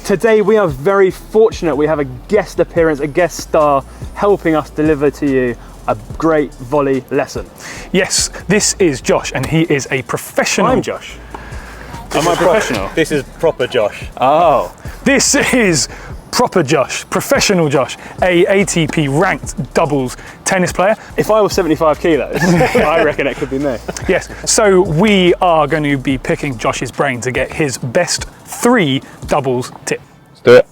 today we are very fortunate. We have a guest appearance, a guest star, helping us deliver to you a great volley lesson. Yes, this is Josh, and he is a professional. I'm Josh. Am I professional? This is proper Josh. Oh, this is proper Josh, professional Josh, a ATP ranked doubles tennis player. If I was 75 kilos, I reckon it could be me. Yes, so we are going to be picking Josh's brain to get his best 3 doubles tip. Let's do it.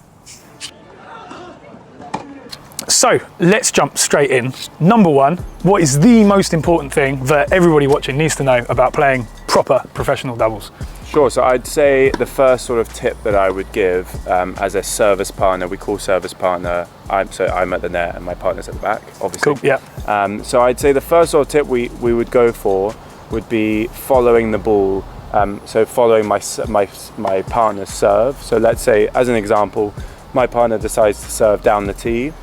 So let's jump straight in. Number 1, what is the most important thing that everybody watching needs to know about playing proper professional doubles? Sure, so I'd say the first sort of tip that I would give as a service partner, we call service partner, I'm at the net and my partner's at the back, obviously. Cool, yeah. So I'd say the first sort of tip we would go for would be following the ball, so following my partner's serve. So let's say, as an example, my partner decides to serve down the tee.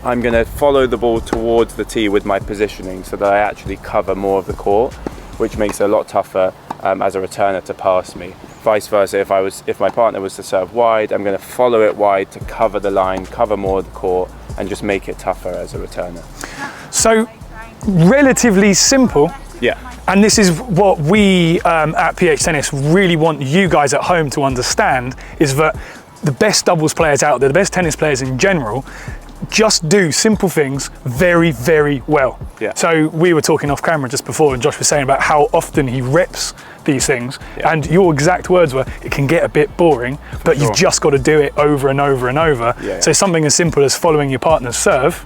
I'm going to follow the ball towards the tee with my positioning so that I actually cover more of the court, which makes it a lot tougher as a returner to pass me. Vice versa, if my partner was to serve wide, I'm going to follow it wide to cover the line, cover more of the court, and just make it tougher as a returner. So, relatively simple. Yeah. And this is what we at PH Tennis really want you guys at home to understand, is that the best doubles players out there, the best tennis players in general, just do simple things very, very well. Yeah. So we were talking off camera just before, and Josh was saying about how often he reps these things, and your exact words were, it can get a bit boring, but you've just got to do it over and over and over. Yeah. So something as simple as following your partner's serve,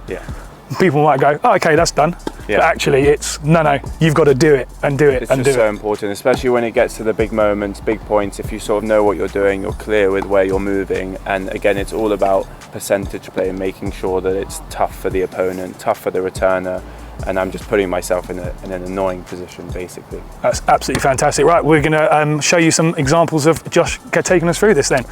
people might go, oh, okay, that's done. Yeah. But actually it's, no, you've got to do it and do it It's and do just so it. important, especially when it gets to the big moments, big points. If you sort of know what you're doing, you're clear with where you're moving. And again, it's all about percentage play and making sure that it's tough for the opponent, tough for the returner. And I'm just putting myself in an annoying position, basically. That's absolutely fantastic. Right, we're going to show you some examples of Josh taking us through this then.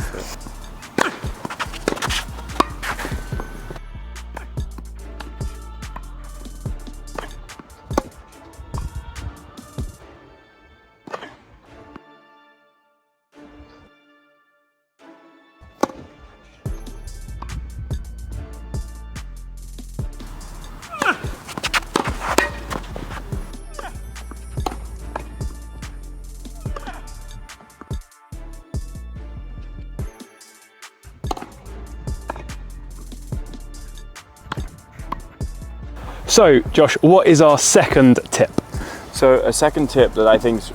So, Josh, what is our second tip? So a second tip that I think is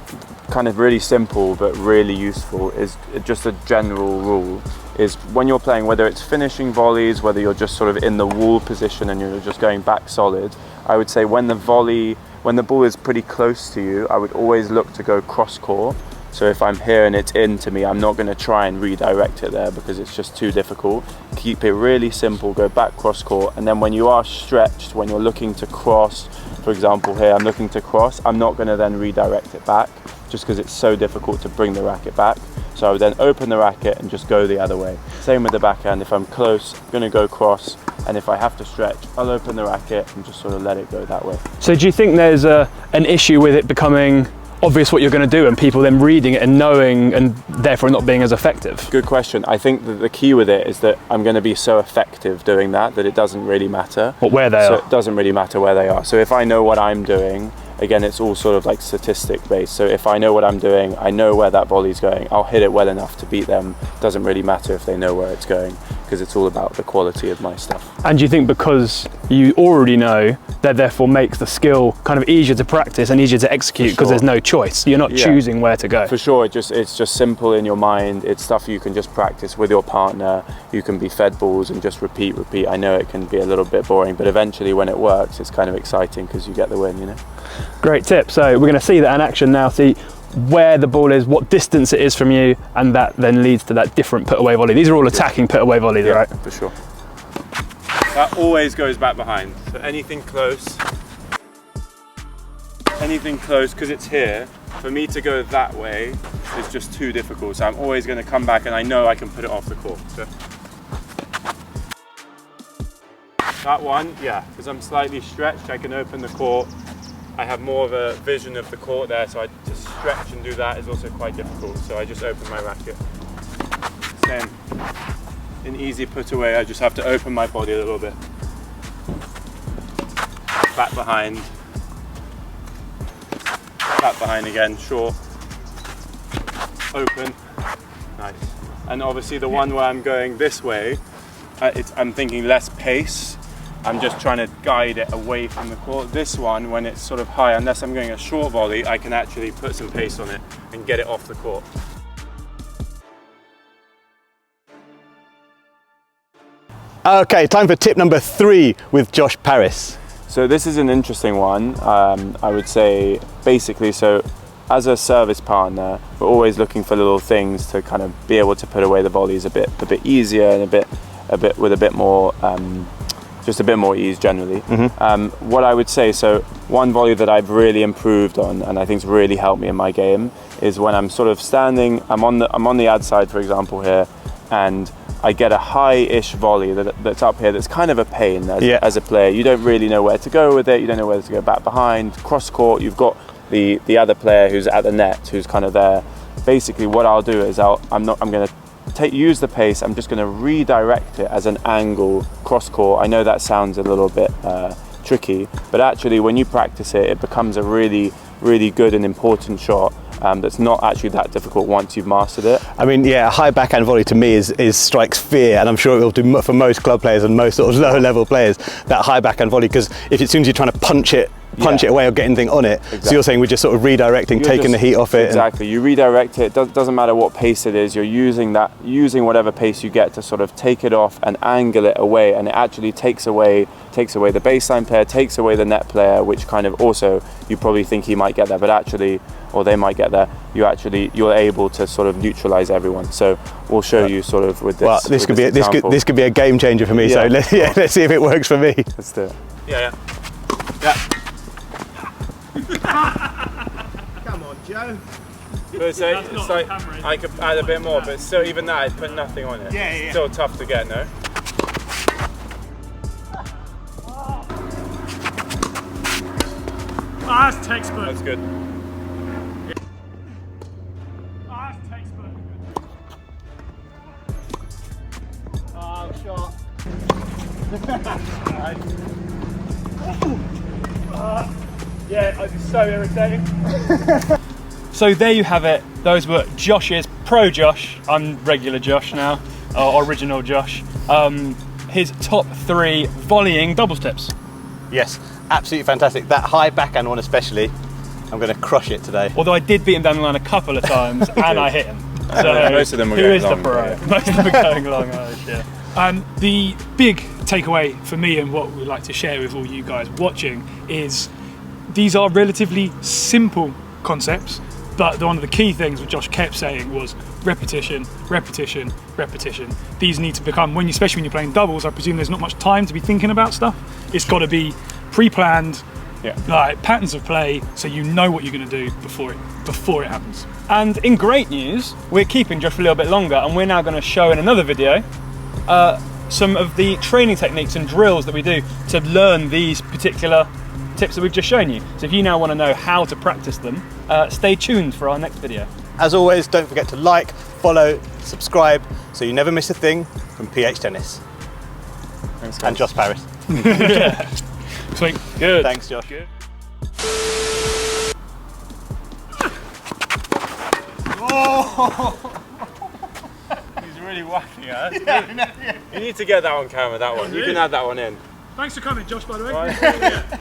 kind of really simple but really useful is just a general rule, is when you're playing, whether it's finishing volleys, whether you're just sort of in the wall position and you're just going back solid, I would say when the ball is pretty close to you, I would always look to go cross court. So if I'm here and it's in to me, I'm not going to try and redirect it there because it's just too difficult. Keep it really simple, go back cross court, and then when you are stretched, when you're looking to cross, for example here, I'm looking to cross, I'm not going to then redirect it back just because it's so difficult to bring the racket back. So I would then open the racket and just go the other way. Same with the backhand, if I'm close, I'm going to go cross, and if I have to stretch, I'll open the racket and just sort of let it go that way. So do you think there's an issue with it becoming obvious what you're going to do and people then reading it and knowing and therefore not being as effective? Good question. I think that the key with it is that I'm going to be so effective doing that it doesn't really matter where they are. It doesn't really matter where they are. So if I know what I'm doing, again, it's all sort of like statistic based. So if I know what I'm doing, I know where that volley's going, I'll hit it well enough to beat them. Doesn't really matter if they know where it's going, because it's all about the quality of my stuff. And do you think because you already know, that therefore makes the skill kind of easier to practice and easier to execute because there's no choice? You're not choosing where to go. For sure, it's just simple in your mind. It's stuff you can just practice with your partner. You can be fed balls and just repeat. I know it can be a little bit boring, but eventually when it works, it's kind of exciting because you get the win, you know? Great tip. So we're going to see that in action now, see where the ball is, what distance it is from you, and that then leads to that different put away volley. These are all attacking put away volleys, right? For sure. That always goes back behind. So anything close, because it's here, for me to go that way is just too difficult. So I'm always going to come back and I know I can put it off the court. So that one, because I'm slightly stretched, I can open the court. I have more of a vision of the court there, so I just stretch and do that is also quite difficult. So I just open my racket. Same. An easy put away, I just have to open my body a little bit. Back behind. Back behind again, short. Open. Nice. And obviously the one where I'm going this way, I'm thinking less pace. I'm just trying to guide it away from the court. This one, when it's sort of high, unless I'm going a short volley, I can actually put some pace on it and get it off the court. Okay, time for tip number 3 with Josh Paris. So this is an interesting one. I would say basically, so as a service partner, we're always looking for little things to kind of be able to put away the volleys a bit easier and a bit with a bit more, just a bit more ease generally. What I would say, so one volley that I've really improved on and I think's really helped me in my game is when I'm sort of standing, I'm on the ad side, for example, here, and I get a high-ish volley that's up here that's kind of a pain as a player. You don't really know where to go with it, you don't know whether to go back behind, cross-court, you've got the other player who's at the net, who's kind of there. Basically what I'll do is I'm going to use the pace, I'm just going to redirect it as an angle cross-court. I know that sounds a little bit tricky, but actually when you practice it, it becomes a really, really good and important shot. That's not actually that difficult once you've mastered it. I mean, yeah, a high backhand volley to me strikes fear, and I'm sure it will do for most club players and most sort of lower level players, that high backhand volley, because if as soon as you're trying to punch it away or get anything on it, so you're saying we're just sort of redirecting, taking the heat off it. Exactly, you redirect it, doesn't matter what pace it is, you're using whatever pace you get to sort of take it off and angle it away, and it actually takes away the baseline player, takes away the net player, which kind of also, you probably think he might get there, but actually, or they might get there, you're able to sort of neutralize everyone. So we'll show you sort of with this. Well, this could be a game changer for me. Yeah. So let's see if it works for me. Let's do it. Yeah. Come on, Joe. But it's like I could add a bit more, but still, even that, I put nothing on it. Yeah. Still tough to get, no? That's textbook. That's good. That's textbook. Oh, shot. Yeah, it's so irritating. So there you have it. Those were Josh's, Pro Josh, I'm regular Josh now, original Josh. His top 3 volleying doubles tips. Yes, absolutely fantastic. That high backhand one especially, I'm going to crush it today. Although I did beat him down the line a couple of times and I hit him. So most of them were who going is long, the pro? yeah. Most of them are going long. Oh, shit. The big takeaway for me and what we'd like to share with all you guys watching is these are relatively simple concepts, but one of the key things what Josh kept saying was repetition, repetition, repetition. These need to become, especially when you're playing doubles, I presume there's not much time to be thinking about stuff. It's got to be pre-planned, like patterns of play, so you know what you're going to do before it happens. And in great news, we're keeping Josh for a little bit longer, and we're now going to show in another video some of the training techniques and drills that we do to learn these particular tips that we've just shown you. So if you now want to know how to practice them, stay tuned for our next video. As always, don't forget to like, follow, subscribe, so you never miss a thing from PH Tennis. Thanks, guys. And Josh Paris. Sweet. Good. Thanks, Josh. Good. He's really whacking, huh? You need to get that on camera, that one. You can add that one in. Thanks for coming, Josh, by the way. Right.